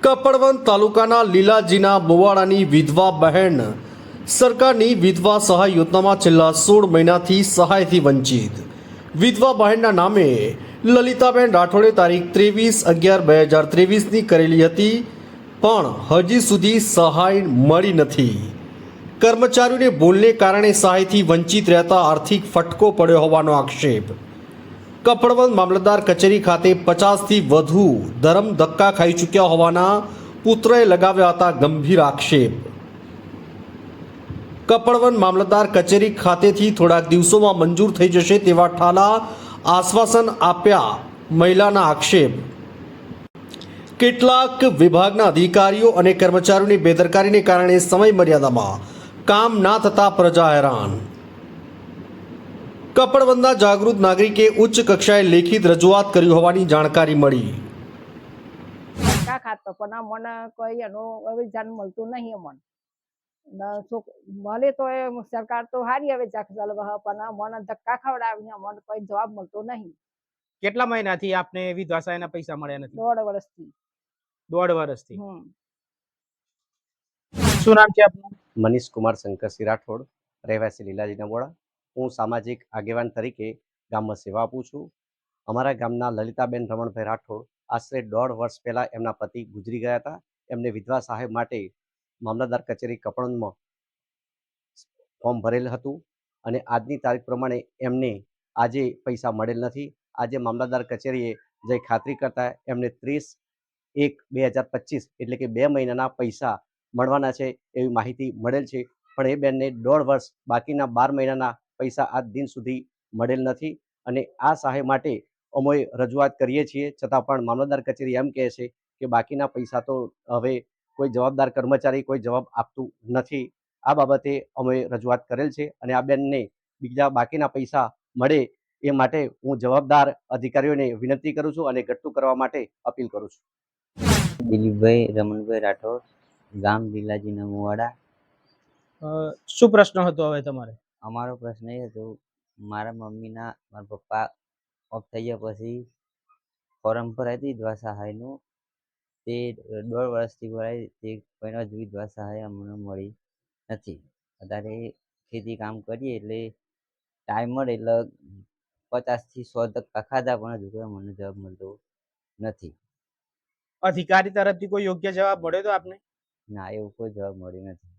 કપડવંત તાલુકાના લીલાજીના બોવાડાની વિધવા બહેન સરકારની વિધવા સહાય યોજનામાં છેલ્લા 16 મહિનાથી સહાયથી વંચિત. વિધવા બહેનના નામે લલિતાબેન રાઠોડે તારીખ 23/11/2023ની કરેલી હતી, પણ હજી સુધી સહાય મળી નથી. કર્મચારીઓને ભૂલને કારણે સહાયથી વંચિત રહેતા આર્થિક ફટકો પડ્યો હોવાનો આક્ષેપ. કપડવંત મામલતદાર કચેરી ખાતે 50થી વધુ ધરમ ધક્કા ખાઈ ચૂક્યા હોવાના પુત્રએ લગાવ્યા હતા ગંભીર આક્ષેપ. કપડવંત મામલતદાર કચેરી ખાતેથી થોડાક દિવસોમાં મંજૂર થઈ જશે તેવા ઠાલા આશ્વાસન આપ્યા મહિલાના આક્ષેપ. કેટલાક વિભાગના અધિકારીઓ અને કર્મચારીઓની બેદરકારીને કારણે સમય મર્યાદામાં કામ ના થતા પ્રજા હેરાન. કપડવંતના જાગૃત નાગરિકે ઉચ્ચ કક્ષાએ લેખિત રજૂઆત કરી હોવાની જાણકારી મળી. કા ખાતો પણ મને કોઈ એનું હવે જાણ મળતું નહીં. મળે તો એ સરકાર તો હારી હવે પણ મને ધક્કા ખવડાવીને મને કોઈ જવાબ મળતો નહીં. કેટલા મહિનાથી આપને વિધવા સહાયના પૈસા મળ્યા નથી? 1.5 વર્ષથી. 1.5 વર્ષથી. શું નામ છે આપનું? મનીષ કુમાર શંકરસિંહ રાઠોડ, રહેવાસી લીલાજીના બોડા. હું સામાજિક આગેવાન તરીકે ગામમાં સેવા આપું છું. અમારા ગામના લલિતાબેન રમણભાઈ રાઠોડ આશરે 1.5 વર્ષ પહેલાં એમના પતિ ગુજરી ગયા હતા. એમને વિધવા સહાય માટે મામલતદાર કચેરી કપડવંતમાં ફોર્મ ભરેલ હતું અને આજની તારીખ પ્રમાણે એમને આજે પૈસા મળેલ નથી. આજે મામલતદાર કચેરીએ જઈ ખાતરી કરતા એમને 30/1/2025 એટલે કે 2 મહિનાના પૈસા મળવાના છે એવી માહિતી મળેલ છે. પણ એ બેનને 1.5 વર્ષ બાકીના 12 મહિનાના પૈસા આજ દિન સુધી મળેલ નથી અને આ સહાય માટે અમે રજૂઆત કરીએ છીએ, છતાં પણ મામલતદાર કચેરી એમ કહે છે કે બાકીના પૈસા તો હવે કોઈ જવાબદાર કર્મચારી કોઈ જવાબ આપતું નથી. આ બાબતે અમે રજૂઆત કરેલ છે અને આ બેનને બીજા બાકીના પૈસા મળે એ માટે હું જવાબદાર અધિકારીઓને વિનંતી કરું છું અને ઘટતું કરવા માટે અપીલ કરું છું. દિલીપભાઈ રમણભાઈ રાઠોડ, ગામ લીલાજીના મુવાડા. શું પ્રશ્ન હતો હવે તમારે? અમારો પ્રશ્ન એ હતો, મારા પપ્પા ઓફ થઈ ગયા પછી ફોરમ ભરાઈ હતી વિધવા સહાયનું, તે 1.5 વર્ષથી ભરાય, તે પણ હજુ વિધવા સહાય અમને મળી નથી. અત્યારે ખેતી કામ કરીએ એટલે ટાઈમ મળે એટલે 50થી 100 ધક્કા ખાધા પણ હજુ કોઈ મને જવાબ મળતો નથી. અધિકારી તરફથી કોઈ યોગ્ય જવાબ મળ્યો તો આપને? ના, એવું કોઈ જવાબ મળ્યો નથી.